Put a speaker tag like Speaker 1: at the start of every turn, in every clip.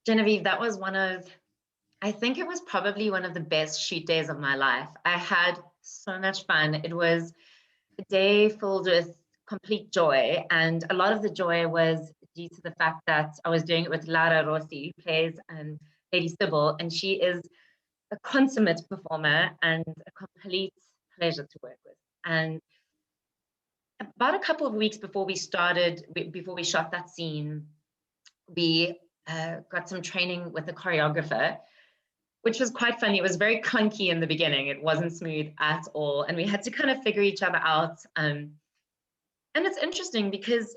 Speaker 1: Genevieve, that was I think it was probably one of the best shoot days of my life. I had so much fun. It was a day filled with complete joy, and a lot of the joy was due to the fact that I was doing it with Lara Rossi, who plays Lady Sybil, and she is a consummate performer and a complete pleasure to work with. And about a couple of weeks before we shot that scene, we got some training with a choreographer, which was quite funny. It was very clunky in the beginning. It wasn't smooth at all. And we had to kind of figure each other out. And it's interesting because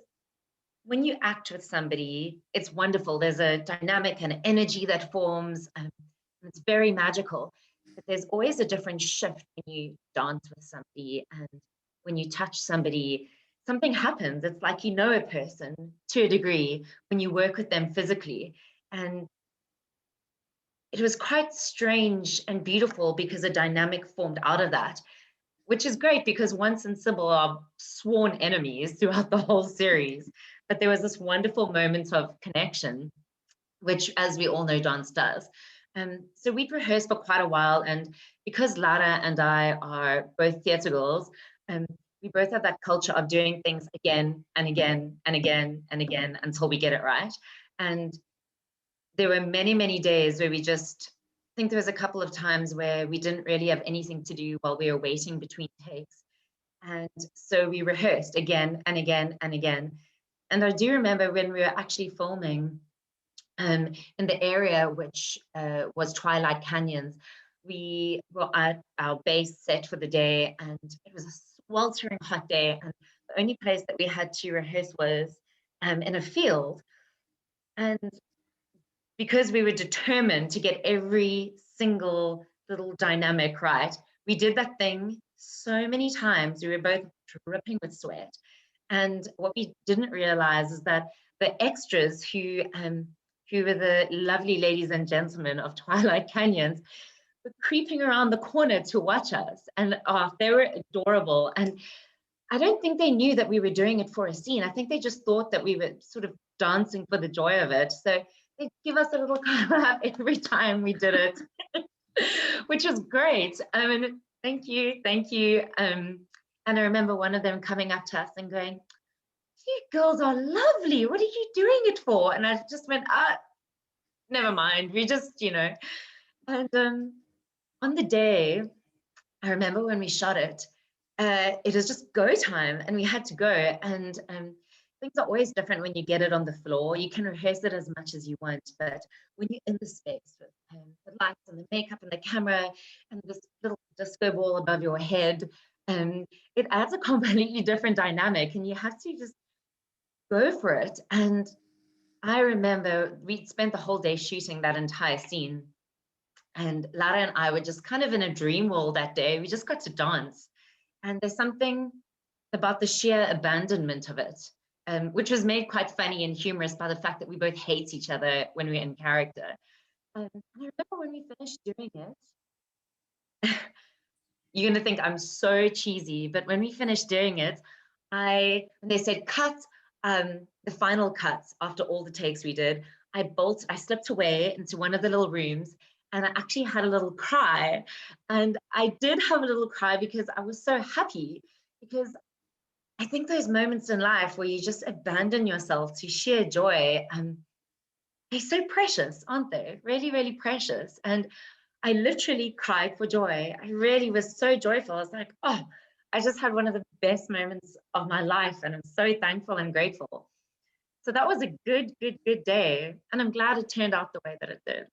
Speaker 1: when you act with somebody, it's wonderful. There's a dynamic and energy that forms. And it's very magical. But there's always a different shift when you dance with somebody and when you touch somebody. Something happens. It's like you know a person to a degree when you work with them physically. And it was quite strange and beautiful because a dynamic formed out of that, which is great because Once and Sybil are sworn enemies throughout the whole series. But there was this wonderful moment of connection, which, as we all know, dance does. So we'd rehearsed for quite a while. And because Lara and I are both theatre girls, we both have that culture of doing things again and again and again and again until we get it right. And there were many, many days where I think there was a couple of times where we didn't really have anything to do while we were waiting between takes. And so we rehearsed again and again and again. And I do remember when we were actually filming in the area which was Twilight Canyons, we were at our base set for the day, and it was a sweltering hot day. And the only place that we had to rehearse was in a field. And because we were determined to get every single little dynamic right, we did that thing so many times. We were both dripping with sweat. And what we didn't realize is that the extras who were the lovely ladies and gentlemen of Twilight Canyons were creeping around the corner to watch us. And they were adorable. And I don't think they knew that we were doing it for a scene. I think they just thought that we were sort of dancing for the joy of it. So they'd give us a little clap every time we did it, which was great. Thank you, thank you. And I remember one of them coming up to us and going, "You girls are lovely. What are you doing it for?" And I just went, never mind. We just, And on the day, I remember when we shot it, it was just go time and we had to go. And things are always different when you get it on the floor. You can rehearse it as much as you want, but when you're in the space with the lights and the makeup and the camera and this little disco ball above your head, it adds a completely different dynamic and you have to just go for it. And I remember we spent the whole day shooting that entire scene. And Lara and I were just kind of in a dream world that day. We just got to dance. And there's something about the sheer abandonment of it, which was made quite funny and humorous by the fact that we both hate each other when we're in character. I remember when we finished doing it, you're going to think I'm so cheesy, but when we finished doing it, when they said cut, the final cuts after all the takes we did, I slipped away into one of the little rooms and I actually had a little cry. And I did have a little cry because I was so happy, because I think those moments in life where you just abandon yourself to sheer joy, they're so precious, aren't they? Really, really precious. And I literally cried for joy. I really was so joyful. I was like, oh, I just had one of the best moments of my life. And I'm so thankful and grateful. So that was a good, good, good day. And I'm glad it turned out the way that it did.